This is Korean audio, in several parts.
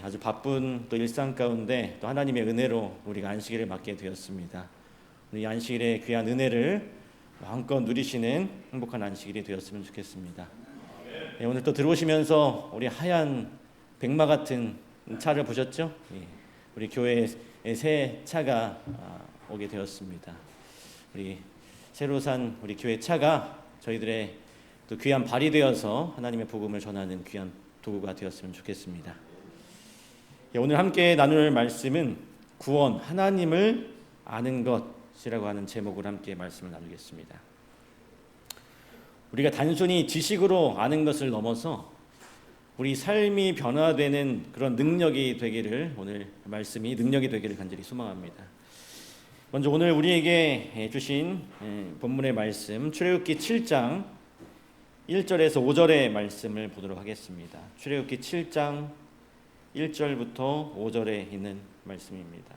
아주 바쁜 또 일상 가운데 또 하나님의 은혜로 우리가 안식일을 맞게 되었습니다. 우리 안식일의 귀한 은혜를 마음껏 누리시는 행복한 안식일이 되었으면 좋겠습니다. 오늘 또 들어오시면서 우리 하얀 백마 같은 차를 보셨죠? 우리 교회에 새 차가 오게 되었습니다. 우리 새로 산 우리 교회 차가 저희들의 또 귀한 발이 되어서 하나님의 복음을 전하는 귀한 도구가 되었으면 좋겠습니다. 오늘 함께 나눌 말씀은 구원, 하나님을 아는 것이라고 하는 제목으로 함께 말씀을 나누겠습니다. 우리가 단순히 지식으로 아는 것을 넘어서 우리 삶이 변화되는 그런 능력이 되기를, 오늘 말씀이 능력이 되기를 간절히 소망합니다. 먼저 오늘 우리에게 주신 본문의 말씀, 출애굽기 7장 1절에서 5절의 말씀을 보도록 하겠습니다. 출애굽기 7장 1절부터 5절에 있는 말씀입니다.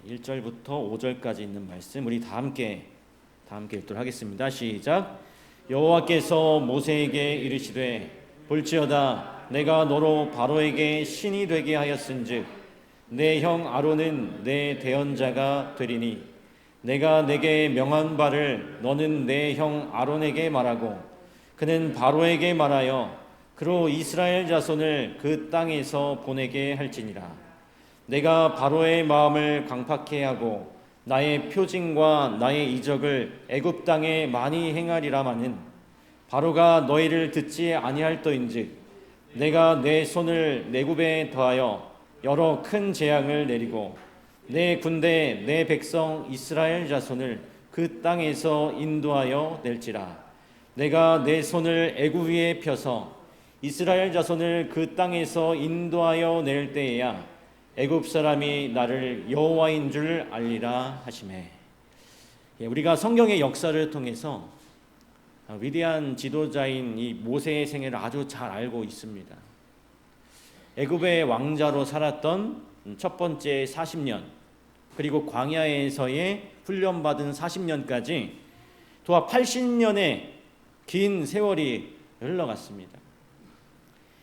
1절부터 5절까지 있는 말씀 우리 다 함께 읽도록 하겠습니다. 시작. 여호와께서 모세에게 이르시되 볼지어다 내가 너로 바로에게 신이 되게 하였은즉 내 형 아론은 내 대언자가 되리니 내가 내게 명한 바를 너는 내 형 아론에게 말하고 그는 바로에게 말하여 그로 이스라엘 자손을 그 땅에서 보내게 할지니라. 내가 바로의 마음을 강팍해 하고 나의 표징과 나의 이적을 애굽 땅에 많이 행하리라마는 바로가 너희를 듣지 아니할 터인즉 내가 내 손을 내굽에 더하여 여러 큰 재앙을 내리고 내 군대 내 백성 이스라엘 자손을 그 땅에서 인도하여 낼지라. 내가 내 손을 애굽 위에 펴서 이스라엘 자손을 그 땅에서 인도하여 낼 때에야 애굽 사람이 나를 여호와인 줄 알리라 하시매. 우리가 성경의 역사를 통해서 위대한 지도자인 이 모세의 생애를 아주 잘 알고 있습니다. 애굽의 왕자로 살았던 첫 번째 40년, 그리고 광야에서의 훈련받은 40년까지 도합 80년의 긴 세월이 흘러갔습니다.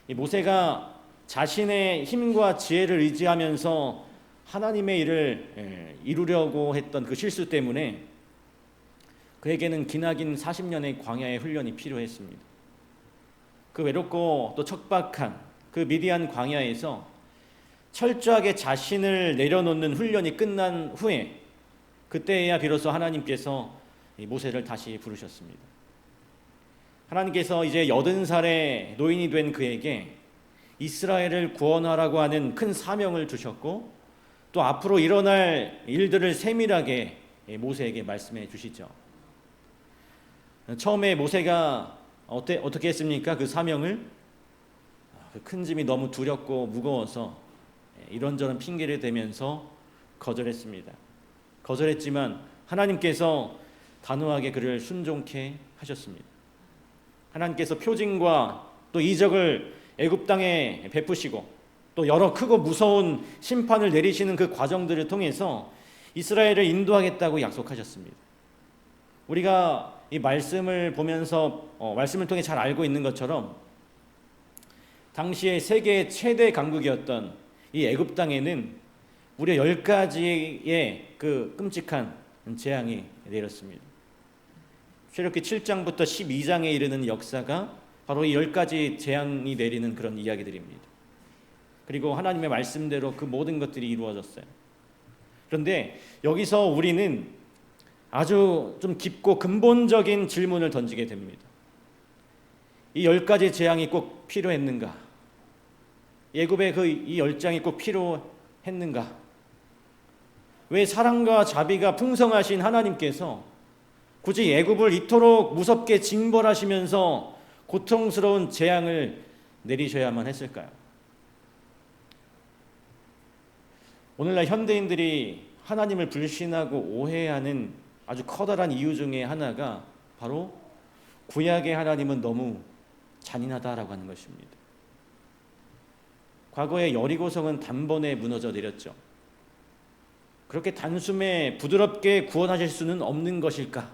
이 모세가 자신의 힘과 지혜를 의지하면서 하나님의 일을 이루려고 했던 그 실수 때문에 그에게는 기나긴 40년의 광야의 훈련이 필요했습니다. 그 외롭고 또 척박한 그 미디안 광야에서 철저하게 자신을 내려놓는 훈련이 끝난 후에 그때야 비로소 하나님께서 모세를 다시 부르셨습니다. 하나님께서 이제 80살의 노인이 된 그에게 이스라엘을 구원하라고 하는 큰 사명을 주셨고 또 앞으로 일어날 일들을 세밀하게 모세에게 말씀해 주시죠. 처음에 모세가 어떻게 했습니까? 그 사명을 그 큰 짐이 너무 두렵고 무거워서 이런저런 핑계를 대면서 거절했습니다. 거절했지만 하나님께서 단호하게 그를 순종케 하셨습니다. 하나님께서 표징과 또 이적을 애굽 땅에 베푸시고 또 여러 크고 무서운 심판을 내리시는 그 과정들을 통해서 이스라엘을 인도하겠다고 약속하셨습니다. 우리가 이 말씀을 보면서 말씀을 통해 잘 알고 있는 것처럼 당시에 세계 최대 강국이었던 이 애굽 땅에는 무려 10가지의 그 끔찍한 재앙이 내렸습니다. 출애굽기 7장부터 12장에 이르는 역사가 바로 이 10가지 재앙이 내리는 그런 이야기들입니다. 그리고 하나님의 말씀대로 그 모든 것들이 이루어졌어요. 그런데 여기서 우리는 아주 좀 깊고 근본적인 질문을 던지게 됩니다. 이 10가지 재앙이 꼭 필요했는가? 애굽의 이 10장이 꼭 필요했는가? 왜 사랑과 자비가 풍성하신 하나님께서 굳이 애굽을 이토록 무섭게 징벌하시면서 고통스러운 재앙을 내리셔야만 했을까요? 오늘날 현대인들이 하나님을 불신하고 오해하는 아주 커다란 이유 중에 하나가 바로 구약의 하나님은 너무 잔인하다라고 하는 것입니다. 과거에 여리고성은 단번에 무너져 내렸죠. 그렇게 단숨에 부드럽게 구원하실 수는 없는 것일까?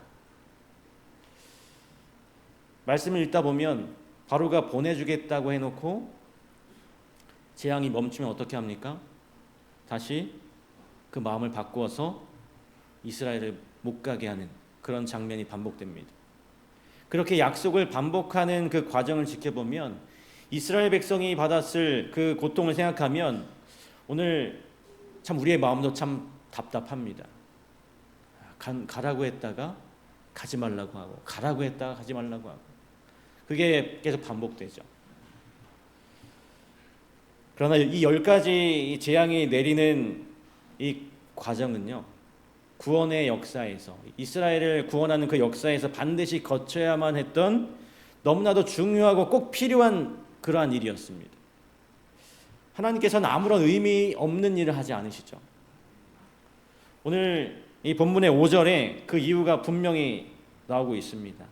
말씀을 읽다 보면 바로가 보내주겠다고 해놓고 재앙이 멈추면 어떻게 합니까? 다시 그 마음을 바꾸어서 이스라엘을 못 가게 하는 그런 장면이 반복됩니다. 그렇게 약속을 반복하는 그 과정을 지켜보면 이스라엘 백성이 받았을 그 고통을 생각하면 오늘 참 우리의 마음도 참 답답합니다. 가라고 했다가 가지 말라고 하고, 가라고 했다가 가지 말라고 하고, 그게 계속 반복되죠. 그러나 이 10가지 재앙이 내리는 이 과정은요, 구원의 역사에서, 이스라엘을 구원하는 그 역사에서 반드시 거쳐야만 했던 너무나도 중요하고 꼭 필요한 그러한 일이었습니다. 하나님께서는 아무런 의미 없는 일을 하지 않으시죠. 오늘 이 본문의 5절에 그 이유가 분명히 나오고 있습니다.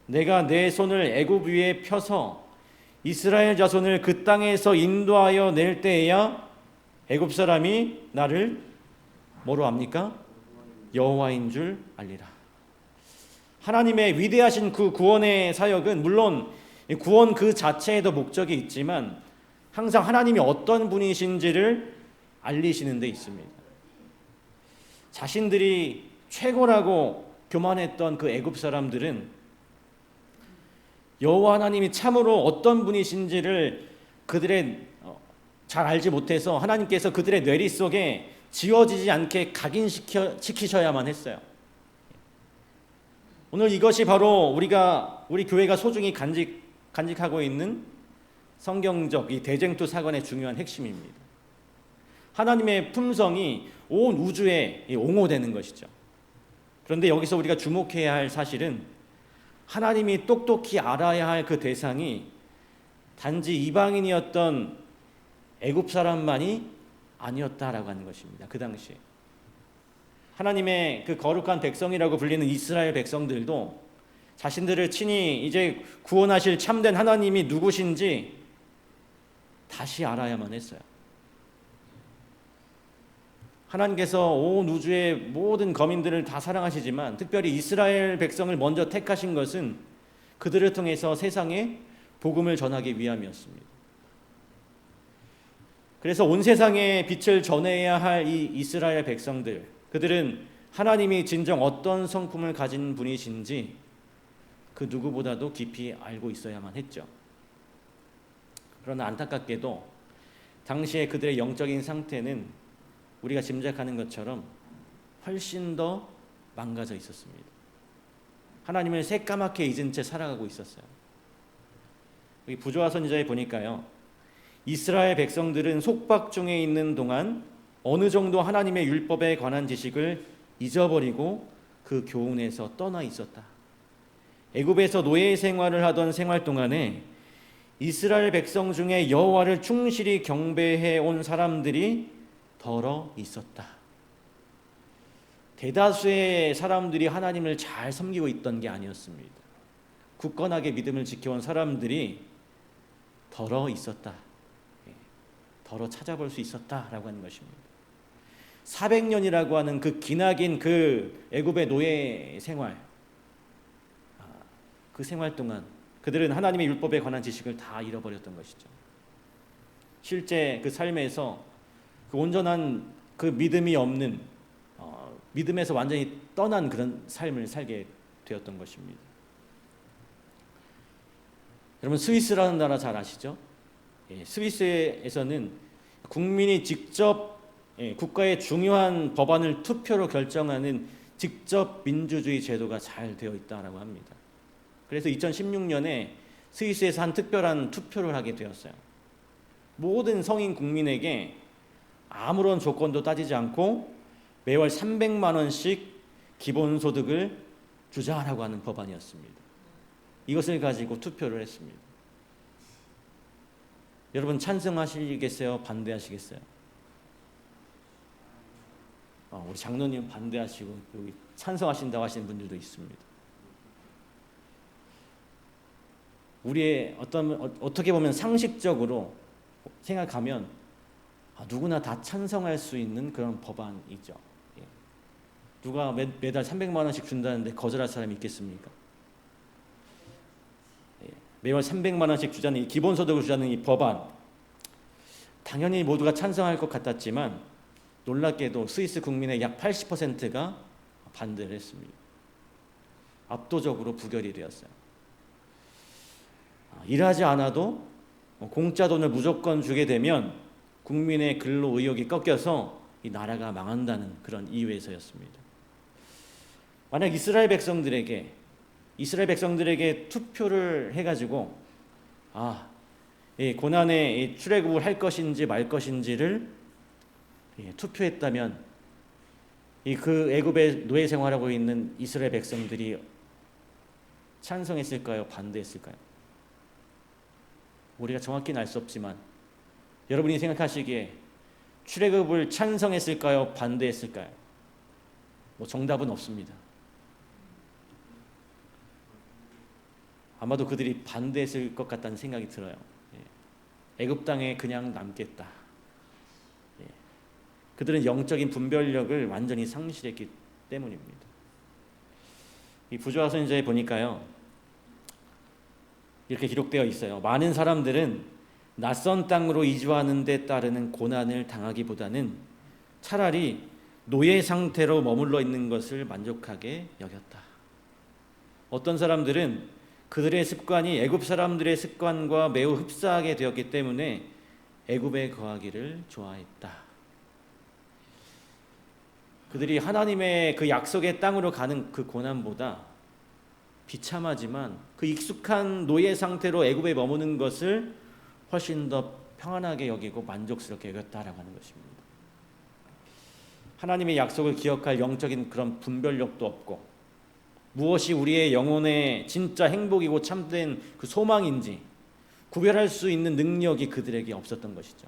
내가 내 손을 애굽 위에 펴서 이스라엘 자손을 그 땅에서 인도하여 낼 때에야 애굽 사람이 나를 뭐로 압니까? 여호와인 줄 알리라. 하나님의 위대하신 그 구원의 사역은 물론 구원 그 자체에도 목적이 있지만 항상 하나님이 어떤 분이신지를 알리시는 데 있습니다. 자신들이 최고라고 교만했던 그 애굽 사람들은 여호와 하나님이 참으로 어떤 분이신지를 그들의 잘 알지 못해서 하나님께서 그들의 뇌리 속에 지워지지 않게 각인시키셔야만 했어요. 오늘 이것이 바로 우리 교회가 소중히 간직하고 있는 성경적 이 대쟁투 사건의 중요한 핵심입니다. 하나님의 품성이 온 우주에 옹호되는 것이죠. 그런데 여기서 우리가 주목해야 할 사실은 하나님이 똑똑히 알아야 할 그 대상이 단지 이방인이었던 애굽 사람만이 아니었다라고 하는 것입니다. 그 당시에 하나님의 그 거룩한 백성이라고 불리는 이스라엘 백성들도 자신들을 친히 이제 구원하실 참된 하나님이 누구신지 다시 알아야만 했어요. 하나님께서 온 우주의 모든 거민들을 다 사랑하시지만 특별히 이스라엘 백성을 먼저 택하신 것은 그들을 통해서 세상에 복음을 전하기 위함이었습니다. 그래서 온 세상에 빛을 전해야 할 이 이스라엘 백성들, 그들은 하나님이 진정 어떤 성품을 가진 분이신지 그 누구보다도 깊이 알고 있어야만 했죠. 그러나 안타깝게도 당시에 그들의 영적인 상태는 우리가 짐작하는 것처럼 훨씬 더 망가져 있었습니다. 하나님을 새까맣게 잊은 채 살아가고 있었어요. 여기 부조화 선지자에 보니까요, 이스라엘 백성들은 속박 중에 있는 동안 어느 정도 하나님의 율법에 관한 지식을 잊어버리고 그 교훈에서 떠나 있었다. 애굽에서 노예 생활을 하던 생활 동안에 이스라엘 백성 중에 여호와를 충실히 경배해 온 사람들이 덜어 있었다. 대다수의 사람들이 하나님을 잘 섬기고 있던 게 아니었습니다. 굳건하게 믿음을 지켜온 사람들이 덜어 있었다. 덜어 찾아볼 수 있었다라고 하는 것입니다. 400년이라고 하는 그 기나긴 그 애굽의 노예 생활, 그 생활 동안 그들은 하나님의 율법에 관한 지식을 다 잃어버렸던 것이죠. 실제 그 삶에서 그 온전한 그 믿음이 없는 믿음에서 완전히 떠난 그런 삶을 살게 되었던 것입니다. 여러분 스위스라는 나라 잘 아시죠? 스위스에서는 국민이 직접 국가의 중요한 법안을 투표로 결정하는 직접 민주주의 제도가 잘 되어 있다라고 합니다. 그래서 2016년에 스위스에서 한 특별한 투표를 하게 되었어요. 모든 성인 국민에게 아무런 조건도 따지지 않고 매월 300만 원씩 기본소득을 주자라고 하는 법안이었습니다. 이것을 가지고 투표를 했습니다. 여러분 찬성하시겠어요? 반대하시겠어요? 우리 장로님 반대하시고 여기 찬성하신다고 하시는 분들도 있습니다. 우리의 어떻게 보면 상식적으로 생각하면 누구나 다 찬성할 수 있는 그런 법안이죠. 누가 매달 300만 원씩 준다는데 거절할 사람이 있겠습니까? 매월 300만 원씩 주자는 이 기본소득을 주자는 이 법안, 당연히 모두가 찬성할 것 같았지만 놀랍게도 스위스 국민의 약 80%가 반대를 했습니다. 압도적으로 부결이 되었어요. 일하지 않아도 공짜 돈을 무조건 주게 되면 국민의 근로 의욕이 꺾여서 이 나라가 망한다는 그런 이유에서였습니다. 만약 이스라엘 백성들에게 투표를 해가지고 고난의 출애굽을 할 것인지 말 것인지를 투표했다면 그 애굽의 노예 생활하고 있는 이스라엘 백성들이 찬성했을까요? 반대했을까요? 우리가 정확히는 알 수 없지만 여러분이 생각하시기에 출애굽을 찬성했을까요? 반대했을까요? 정답은 없습니다. 아마도 그들이 반대했을 것 같다는 생각이 들어요. 애굽 땅에 그냥 남겠다. 그들은 영적인 분별력을 완전히 상실했기 때문입니다. 이 부조화 선지자에 보니까요, 이렇게 기록되어 있어요. 많은 사람들은 낯선 땅으로 이주하는 데 따르는 고난을 당하기보다는 차라리 노예 상태로 머물러 있는 것을 만족하게 여겼다. 어떤 사람들은 그들의 습관이 애굽 사람들의 습관과 매우 흡사하게 되었기 때문에 애굽에 거하기를 좋아했다. 그들이 하나님의 그 약속의 땅으로 가는 그 고난보다 비참하지만 그 익숙한 노예 상태로 애굽에 머무는 것을 훨씬 더 평안하게 여기고 만족스럽게 여겼다라고 하는 것입니다. 하나님의 약속을 기억할 영적인 그런 분별력도 없고 무엇이 우리의 영혼의 진짜 행복이고 참된 그 소망인지 구별할 수 있는 능력이 그들에게 없었던 것이죠.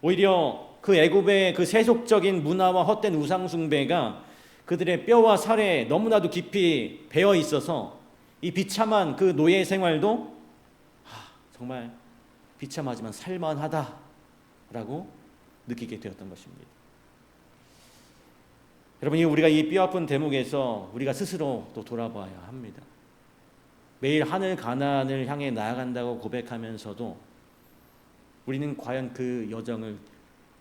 오히려 그 애굽의 그 세속적인 문화와 헛된 우상 숭배가 그들의 뼈와 살에 너무나도 깊이 배어 있어서 이 비참한 그 노예 생활도 정말 비참하지만 살만하다라고 느끼게 되었던 것입니다. 여러분이 우리가 이 뼈아픈 대목에서 우리가 스스로 또 돌아봐야 합니다. 매일 하늘 가나안을 향해 나아간다고 고백하면서도 우리는 과연 그 여정을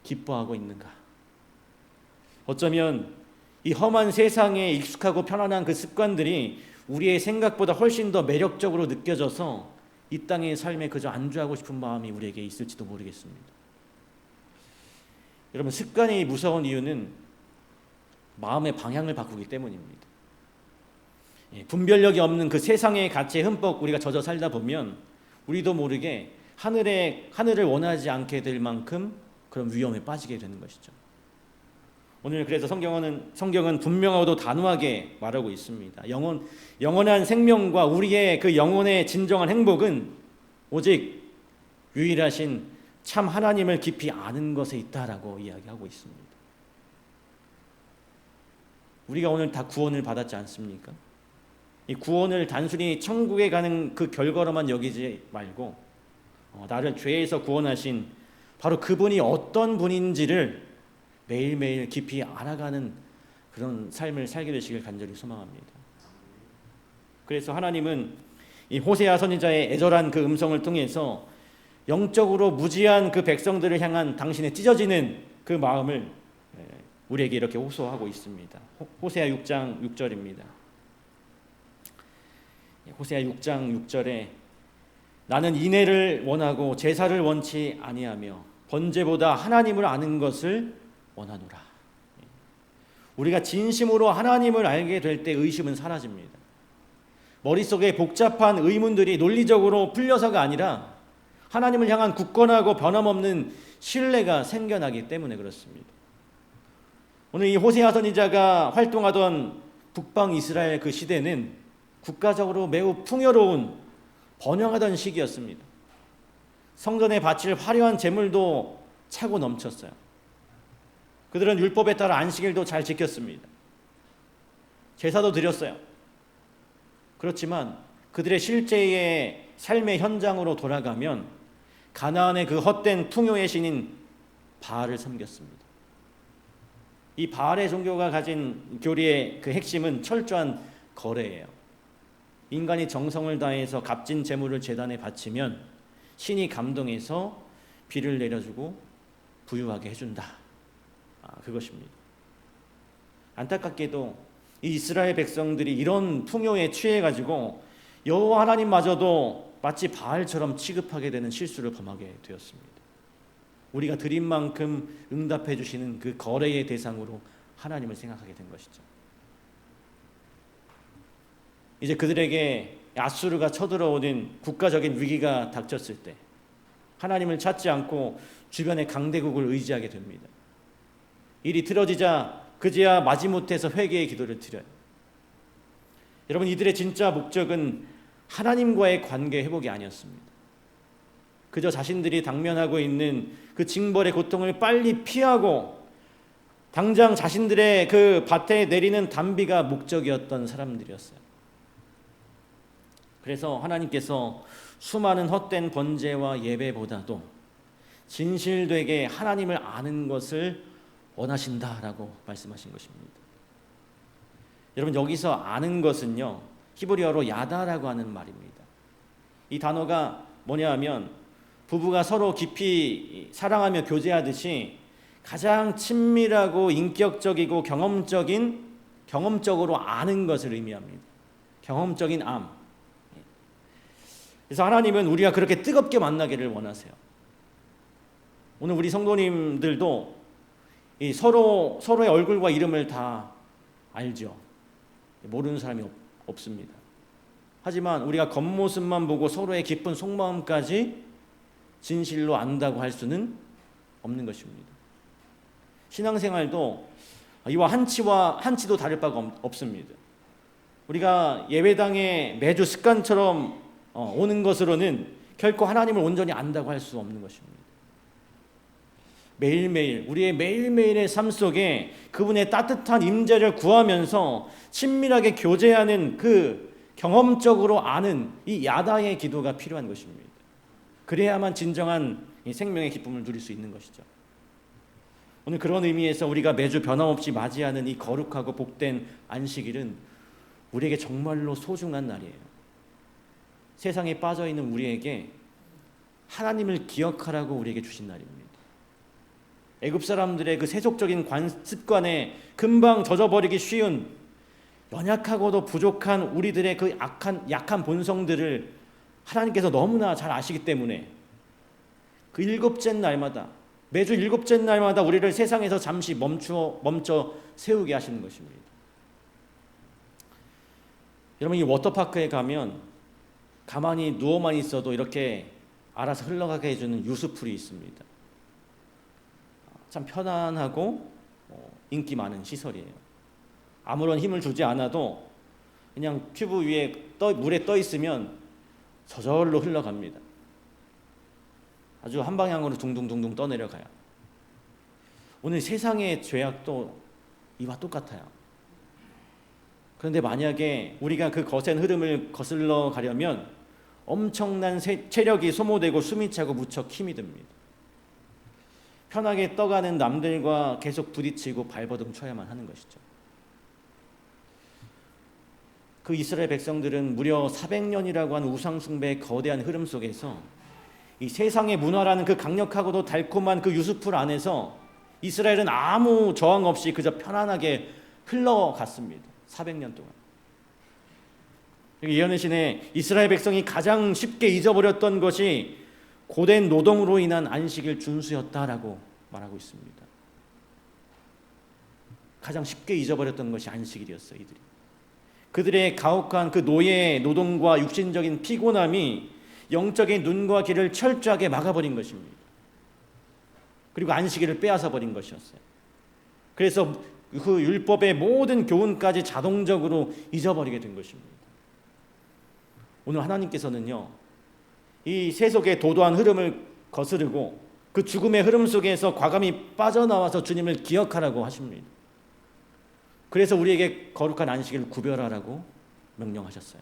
기뻐하고 있는가? 어쩌면 이 험한 세상에 익숙하고 편안한 그 습관들이 우리의 생각보다 훨씬 더 매력적으로 느껴져서 이 땅의 삶에 그저 안주하고 싶은 마음이 우리에게 있을지도 모르겠습니다. 여러분, 습관이 무서운 이유는 마음의 방향을 바꾸기 때문입니다. 분별력이 없는 그 세상의 가치에 흠뻑 우리가 젖어 살다 보면 우리도 모르게 하늘을 원하지 않게 될 만큼 그런 위험에 빠지게 되는 것이죠. 오늘 그래서 성경은 분명하고도 단호하게 말하고 있습니다. 영원한 생명과 우리의 그 영혼의 진정한 행복은 오직 유일하신 참 하나님을 깊이 아는 것에 있다라고 이야기하고 있습니다. 우리가 오늘 다 구원을 받았지 않습니까? 이 구원을 단순히 천국에 가는 그 결과로만 여기지 말고 나를 죄에서 구원하신 바로 그분이 어떤 분인지를 매일매일 깊이 알아가는 그런 삶을 살게 되시길 간절히 소망합니다. 그래서 하나님은 이 호세아 선지자의 애절한 그 음성을 통해서 영적으로 무지한 그 백성들을 향한 당신의 찢어지는 그 마음을 우리에게 이렇게 호소하고 있습니다. 호세아 6장 6절입니다. 호세아 6장 6절에 나는 인애를 원하고 제사를 원치 아니하며 번제보다 하나님을 아는 것을 원하노라. 우리가 진심으로 하나님을 알게 될 때 의심은 사라집니다. 머릿속에 복잡한 의문들이 논리적으로 풀려서가 아니라 하나님을 향한 굳건하고 변함없는 신뢰가 생겨나기 때문에 그렇습니다. 오늘 이 호세아 선지자가 활동하던 북방 이스라엘 그 시대는 국가적으로 매우 풍요로운 번영하던 시기였습니다. 성전에 바칠 화려한 제물도 차고 넘쳤어요. 그들은 율법에 따라 안식일도 잘 지켰습니다. 제사도 드렸어요. 그렇지만 그들의 실제의 삶의 현장으로 돌아가면 가나안의 그 헛된 풍요의 신인 바알을 섬겼습니다. 이 바알의 종교가 가진 교리의 그 핵심은 철저한 거래예요. 인간이 정성을 다해서 값진 재물을 제단에 바치면 신이 감동해서 비를 내려주고 부유하게 해준다. 그것입니다. 안타깝게도 이 이스라엘 백성들이 이런 풍요에 취해가지고 여호와 하나님마저도 마치 바알처럼 취급하게 되는 실수를 범하게 되었습니다. 우리가 드린 만큼 응답해 주시는 그 거래의 대상으로 하나님을 생각하게 된 것이죠. 이제 그들에게 아수르가 쳐들어오는 국가적인 위기가 닥쳤을 때 하나님을 찾지 않고 주변의 강대국을 의지하게 됩니다. 일이 틀어지자 그제야 마지못해서 회개의 기도를 드려요. 여러분, 이들의 진짜 목적은 하나님과의 관계 회복이 아니었습니다. 그저 자신들이 당면하고 있는 그 징벌의 고통을 빨리 피하고 당장 자신들의 그 밭에 내리는 단비가 목적이었던 사람들이었어요. 그래서 하나님께서 수많은 헛된 번제와 예배보다도 진실되게 하나님을 아는 것을 원하신다라고 말씀하신 것입니다. 여러분, 여기서 아는 것은요, 히브리어로 야다라고 하는 말입니다. 이 단어가 뭐냐 하면 부부가 서로 깊이 사랑하며 교제하듯이 가장 친밀하고 인격적이고 경험적으로 아는 것을 의미합니다. 경험적인 암. 그래서 하나님은 우리가 그렇게 뜨겁게 만나기를 원하세요. 오늘 우리 성도님들도 서로의 얼굴과 이름을 다 알죠. 모르는 사람이 없습니다. 하지만 우리가 겉모습만 보고 서로의 깊은 속마음까지 진실로 안다고 할 수는 없는 것입니다. 신앙생활도 이와 한치도 다를 바가 없습니다. 우리가 예배당에 매주 습관처럼 오는 것으로는 결코 하나님을 온전히 안다고 할 수 없는 것입니다. 매일매일 우리의 매일매일의 삶 속에 그분의 따뜻한 임재를 구하면서 친밀하게 교제하는 그 경험적으로 아는 이 야다의 기도가 필요한 것입니다. 그래야만 진정한 생명의 기쁨을 누릴 수 있는 것이죠. 오늘 그런 의미에서 우리가 매주 변함없이 맞이하는 이 거룩하고 복된 안식일은 우리에게 정말로 소중한 날이에요. 세상에 빠져있는 우리에게 하나님을 기억하라고 우리에게 주신 날입니다. 애굽 사람들의 그 세속적인 습관에 금방 젖어버리기 쉬운 연약하고도 부족한 우리들의 그 약한 본성들을 하나님께서 너무나 잘 아시기 때문에 그 매주 일곱째 날마다 우리를 세상에서 잠시 멈춰 세우게 하시는 것입니다. 여러분, 이 워터파크에 가면 가만히 누워만 있어도 이렇게 알아서 흘러가게 해주는 유수풀이 있습니다. 참 편안하고 인기 많은 시설이에요. 아무런 힘을 주지 않아도 그냥 튜브 위에 물에 떠 있으면 저절로 흘러갑니다. 아주 한 방향으로 둥둥둥둥 떠내려가요. 오늘 세상의 죄악도 이와 똑같아요. 그런데 만약에 우리가 그 거센 흐름을 거슬러 가려면 엄청난 체력이 소모되고 숨이 차고 무척 힘이 듭니다. 편하게 떠가는 남들과 계속 부딪히고 발버둥 쳐야만 하는 것이죠. 그 이스라엘 백성들은 무려 400년이라고 하는 우상숭배의 거대한 흐름 속에서 이 세상의 문화라는 그 강력하고도 달콤한 그 유수풀 안에서 이스라엘은 아무 저항 없이 그저 편안하게 흘러갔습니다. 400년 동안. 예언의 신에 이스라엘 백성이 가장 쉽게 잊어버렸던 것이 고된 노동으로 인한 안식일 준수였다라고 말하고 있습니다. 가장 쉽게 잊어버렸던 것이 안식일이었어요. 이들이. 그들의 가혹한 그 노예의 노동과 육신적인 피곤함이 영적인 눈과 귀를 철저하게 막아버린 것입니다. 그리고 안식일을 빼앗아버린 것이었어요. 그래서 그 율법의 모든 교훈까지 자동적으로 잊어버리게 된 것입니다. 오늘 하나님께서는요, 이 세속의 도도한 흐름을 거스르고 그 죽음의 흐름 속에서 과감히 빠져나와서 주님을 기억하라고 하십니다. 그래서 우리에게 거룩한 안식일을 구별하라고 명령하셨어요.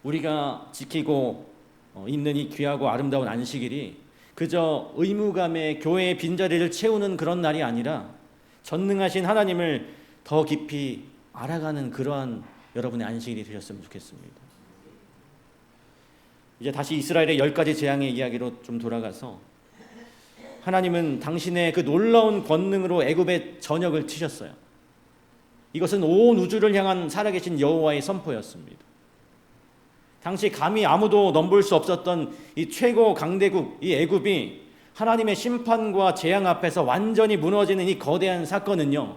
우리가 지키고 있는 이 귀하고 아름다운 안식일이 그저 의무감에 교회의 빈자리를 채우는 그런 날이 아니라 전능하신 하나님을 더 깊이 알아가는 그러한 여러분의 안식일이 되셨으면 좋겠습니다. 이제 다시 이스라엘의 10가지 재앙의 이야기로 좀 돌아가서 하나님은 당신의 그 놀라운 권능으로 애굽의 전역을 치셨어요. 이것은 온 우주를 향한 살아계신 여호와의 선포였습니다. 당시 감히 아무도 넘볼 수 없었던 이 최고 강대국 이 애굽이 하나님의 심판과 재앙 앞에서 완전히 무너지는 이 거대한 사건은요,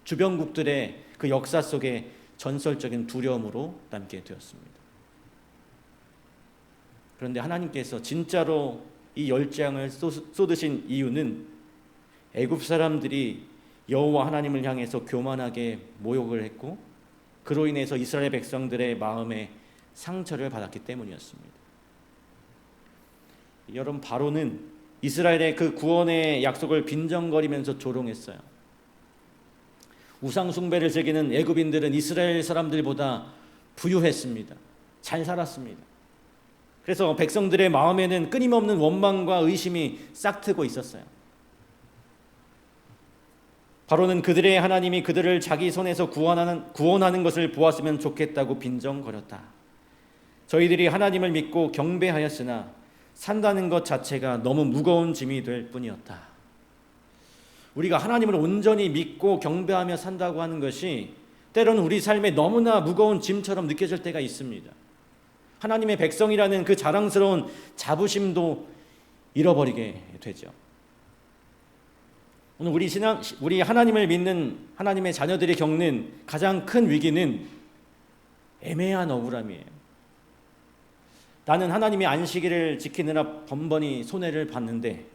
주변국들의 그 역사 속에 전설적인 두려움으로 남게 되었습니다. 그런데 하나님께서 진짜로 이 열재앙을 쏟으신 이유는 애굽 사람들이 여호와 하나님을 향해서 교만하게 모욕을 했고 그로 인해서 이스라엘 백성들의 마음에 상처를 받았기 때문이었습니다. 여러분, 바로는 이스라엘의 그 구원의 약속을 빈정거리면서 조롱했어요. 우상 숭배를 즐기는 애굽인들은 이스라엘 사람들보다 부유했습니다. 잘 살았습니다. 그래서 백성들의 마음에는 끊임없는 원망과 의심이 싹트고 있었어요. 바로는 그들의 하나님이 그들을 자기 손에서 구원하는 것을 보았으면 좋겠다고 빈정거렸다. 저희들이 하나님을 믿고 경배하였으나 산다는 것 자체가 너무 무거운 짐이 될 뿐이었다. 우리가 하나님을 온전히 믿고 경배하며 산다고 하는 것이 때로는 우리 삶에 너무나 무거운 짐처럼 느껴질 때가 있습니다. 하나님의 백성이라는 그 자랑스러운 자부심도 잃어버리게 되죠. 오늘 우리 하나님을 믿는 하나님의 자녀들이 겪는 가장 큰 위기는 애매한 억울함이에요. 나는 하나님의 안식일을 지키느라 번번이 손해를 보는데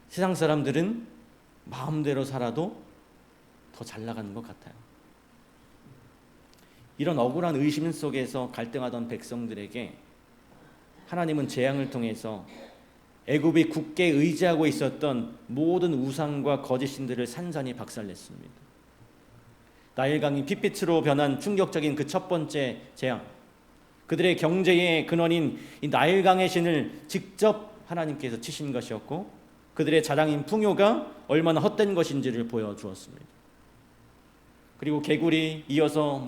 세상 사람들은 마음대로 살아도 더 잘 나가는 것 같아요. 이런 억울한 의심 속에서 갈등하던 백성들에게 하나님은 재앙을 통해서 애굽이 굳게 의지하고 있었던 모든 우상과 거짓 신들을 산산히 박살냈습니다. 나일강이 핏빛으로 변한 충격적인 그 첫 번째 재앙, 그들의 경제의 근원인 이 나일강의 신을 직접 하나님께서 치신 것이었고 그들의 자랑인 풍요가 얼마나 헛된 것인지를 보여주었습니다. 그리고 개구리, 이어서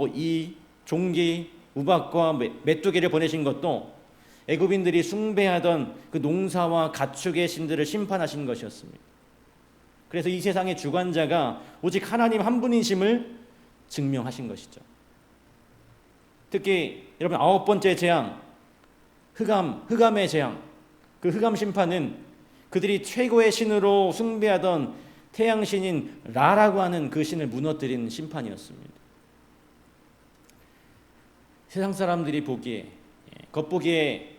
종기, 우박과 메뚜기를 보내신 것도 애굽인들이 숭배하던 그 농사와 가축의 신들을 심판하신 것이었습니다. 그래서 이 세상의 주관자가 오직 하나님 한 분이심을 증명하신 것이죠. 특히 여러분, 9번째 재앙, 흑암의 재앙, 그 흑암 심판은 그들이 최고의 신으로 숭배하던 태양신인 라라고 하는 그 신을 무너뜨린 심판이었습니다. 세상 사람들의 겉보기에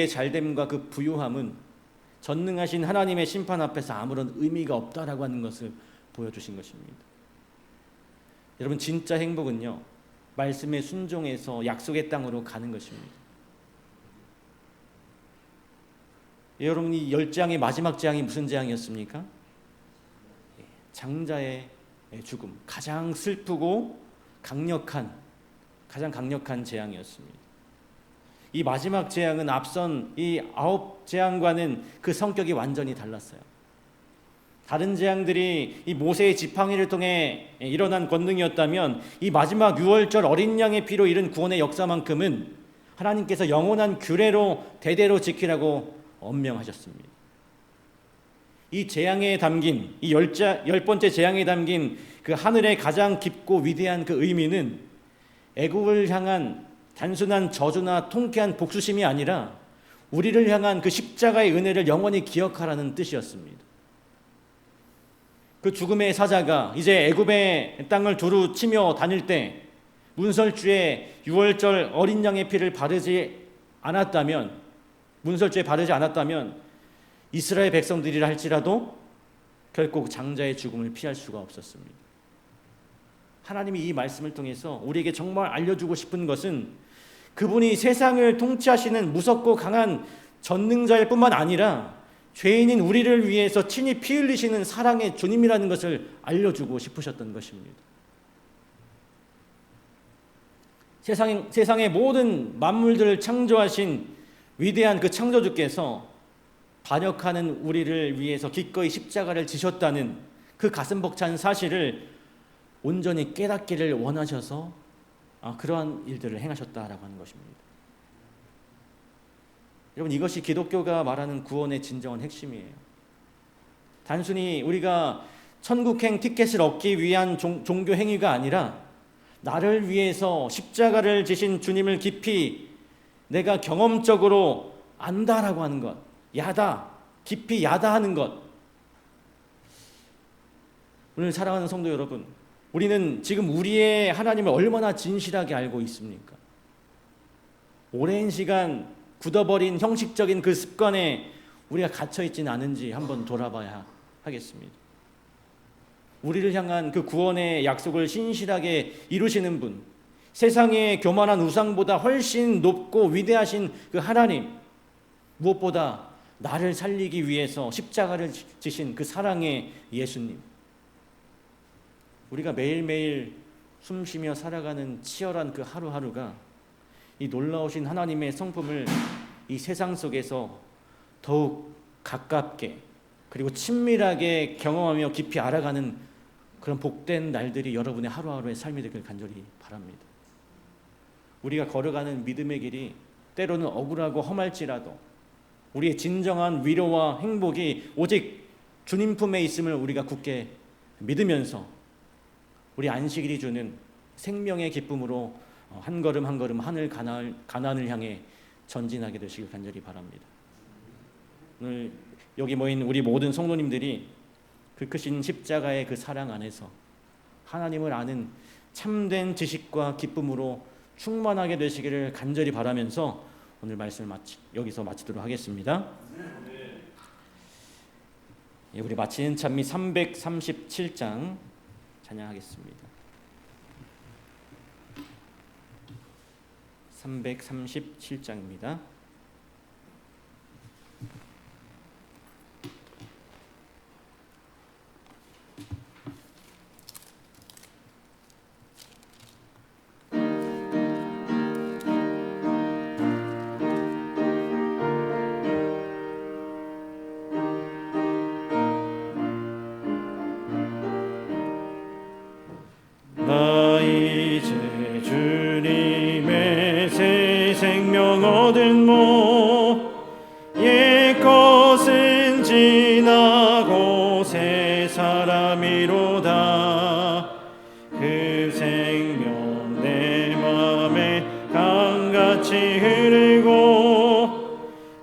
잘됨과 그 부유함은 전능하신 하나님의 심판 앞에서 아무런 의미가 없다라고 하는 것을 보여주신 것입니다. 여러분, 진짜 행복은요, 말씀에 순종해서 약속의 땅으로 가는 것입니다. 여러분, 이 10재앙의 마지막 재앙이 무슨 재앙이었습니까? 장자의 죽음, 가장 슬프고 가장 강력한 재앙이었습니다. 이 마지막 재앙은 앞선 이 9재앙과는 그 성격이 완전히 달랐어요. 다른 재앙들이 이 모세의 지팡이를 통해 일어난 권능이었다면 이 마지막 유월절 어린 양의 피로 이룬 구원의 역사만큼은 하나님께서 영원한 규례로 대대로 지키라고 엄명하셨습니다. 이 재앙에 담긴 이 10번째 재앙에 담긴 그 하늘의 가장 깊고 위대한 그 의미는 애굽을 향한 단순한 저주나 통쾌한 복수심이 아니라 우리를 향한 그 십자가의 은혜를 영원히 기억하라는 뜻이었습니다. 그 죽음의 사자가 이제 애굽의 땅을 두루 치며 다닐 때 문설주에 유월절 어린 양의 피를 바르지 않았다면 이스라엘 백성들이라 할지라도 결국 장자의 죽음을 피할 수가 없었습니다. 하나님이 이 말씀을 통해서 우리에게 정말 알려주고 싶은 것은 그분이 세상을 통치하시는 무섭고 강한 전능자일 뿐만 아니라 죄인인 우리를 위해서 친히 피 흘리시는 사랑의 주님이라는 것을 알려주고 싶으셨던 것입니다. 세상의 모든 만물들을 창조하신 위대한 그 창조주께서 반역하는 우리를 위해서 기꺼이 십자가를 지셨다는 그 가슴 벅찬 사실을 온전히 깨닫기를 원하셔서 그러한 일들을 행하셨다라고 하는 것입니다. 여러분, 이것이 기독교가 말하는 구원의 진정한 핵심이에요. 단순히 우리가 천국행 티켓을 얻기 위한 종교 행위가 아니라 나를 위해서 십자가를 지신 주님을 깊이 내가 경험적으로 안다라고 하는 것, 깊이 야다하는 것. 오늘 사랑하는 성도 여러분, 우리는 지금 우리의 하나님을 얼마나 진실하게 알고 있습니까? 오랜 시간 굳어버린 형식적인 그 습관에 우리가 갇혀있지는 않은지 한번 돌아봐야 하겠습니다. 우리를 향한 그 구원의 약속을 신실하게 이루시는 분, 세상의 교만한 우상보다 훨씬 높고 위대하신 그 하나님, 무엇보다 나를 살리기 위해서 십자가를 지신 그 사랑의 예수님, 우리가 매일매일 숨쉬며 살아가는 치열한 그 하루하루가 이 놀라우신 하나님의 성품을 이 세상 속에서 더욱 가깝게 그리고 친밀하게 경험하며 깊이 알아가는 그런 복된 날들이 여러분의 하루하루의 삶이 되길 간절히 바랍니다. 우리가 걸어가는 믿음의 길이 때로는 억울하고 험할지라도 우리의 진정한 위로와 행복이 오직 주님 품에 있음을 우리가 굳게 믿으면서 우리 안식일이 주는 생명의 기쁨으로 한 걸음 한 걸음 하늘 가나안을 향해 전진하게 되시길 간절히 바랍니다. 오늘 여기 모인 우리 모든 성도님들이 그 크신 십자가의 그 사랑 안에서 하나님을 아는 참된 지식과 기쁨으로 충만하게 되시기를 간절히 바라면서 오늘 말씀을 여기서 마치도록 하겠습니다. 우리 마치는 찬미 337장 찬양하겠습니다. 337장입니다. 나 이제 주님의 새 생명 얻은 모 옛것은 지나고 새 사람이로다. 그 생명 내 맘에 강같이 흐르고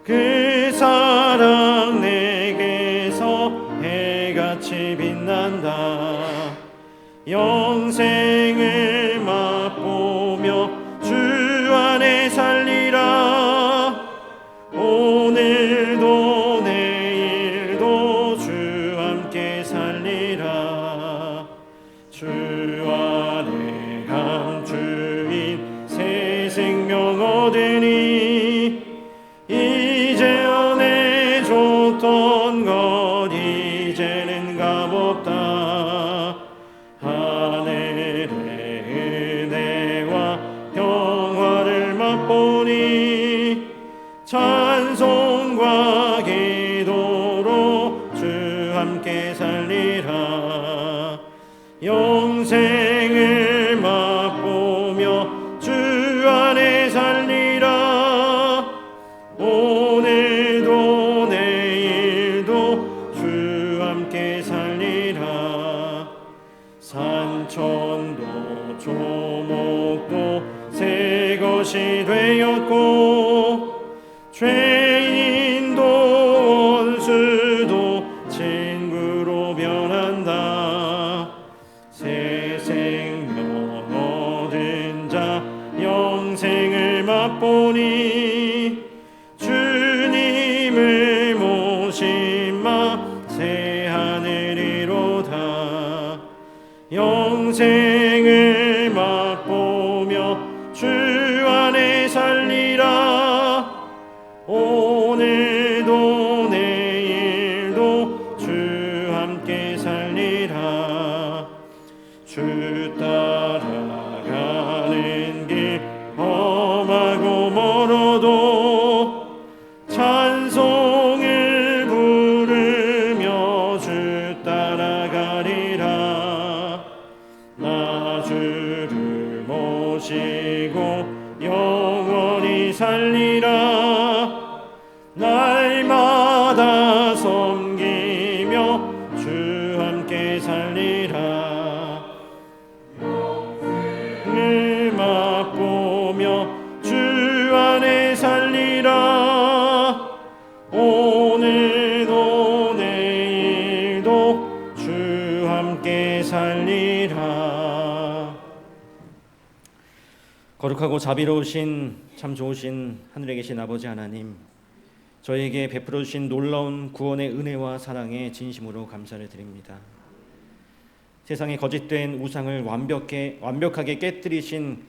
그 사랑 내게서 해같이 빛난다. 영생을 맛보며 주 안에 살리라. 오늘도 내일도 주 함께 살리라. 주 안에 감추인 새 생명 얻으니 이제 안에 줬던 것 이제는 값없다. 하늘의 은혜와 평화를 맛보니 찬송과 기도로 주 함께 살리라. 영생을 맛보며 주 안에 살리라. 오늘도 내일도 주 함께 살리라. 산천도 조목도 새 것이 되었고 죄인도 원수도 친구로 변한다. 새 생명 얻은 자 영생을 맛보니 주님을 모심마 새 하늘이로다. 영생을 맛보며 주 안에 살리라. 오늘도 내일도 주 함께 살리라. 주 따라가는 길 험하고 멀어도 찬송을 부르며 주 따라가리. 그리고 영원히 살리라. 날마다 섬기며 주 함께 살리라. 늘 맛보며 주 안에 살리라. 오늘도 내일도 주 함께 살리라. 거룩하고 자비로우신 참 좋으신 하늘에 계신 아버지 하나님, 저에게 베풀어 주신 놀라운 구원의 은혜와 사랑에 진심으로 감사를 드립니다. 세상의 거짓된 우상을 완벽하게 깨뜨리신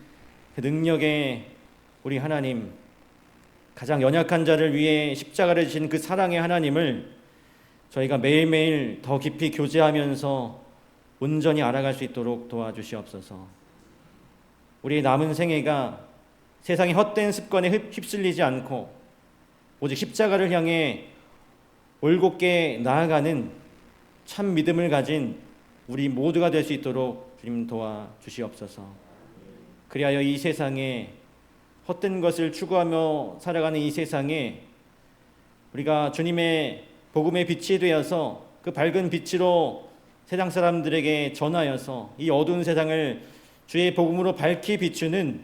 그 능력의 우리 하나님, 가장 연약한 자를 위해 십자가를 지신 그 사랑의 하나님을 저희가 매일매일 더 깊이 교제하면서 온전히 알아갈 수 있도록 도와주시옵소서. 우리의 남은 생애가 세상의 헛된 습관에 휩쓸리지 않고 오직 십자가를 향해 올곧게 나아가는 참 믿음을 가진 우리 모두가 될 수 있도록 주님 도와주시옵소서. 그리하여 이 세상에 헛된 것을 추구하며 살아가는 이 세상에 우리가 주님의 복음의 빛이 되어서 그 밝은 빛으로 세상 사람들에게 전하여서 이 어두운 세상을 주의 복음으로 밝히 비추는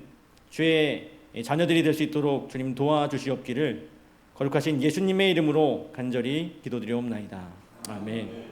주의 자녀들이 될 수 있도록 주님 도와주시옵기를 거룩하신 예수님의 이름으로 간절히 기도드리옵나이다. 아멘.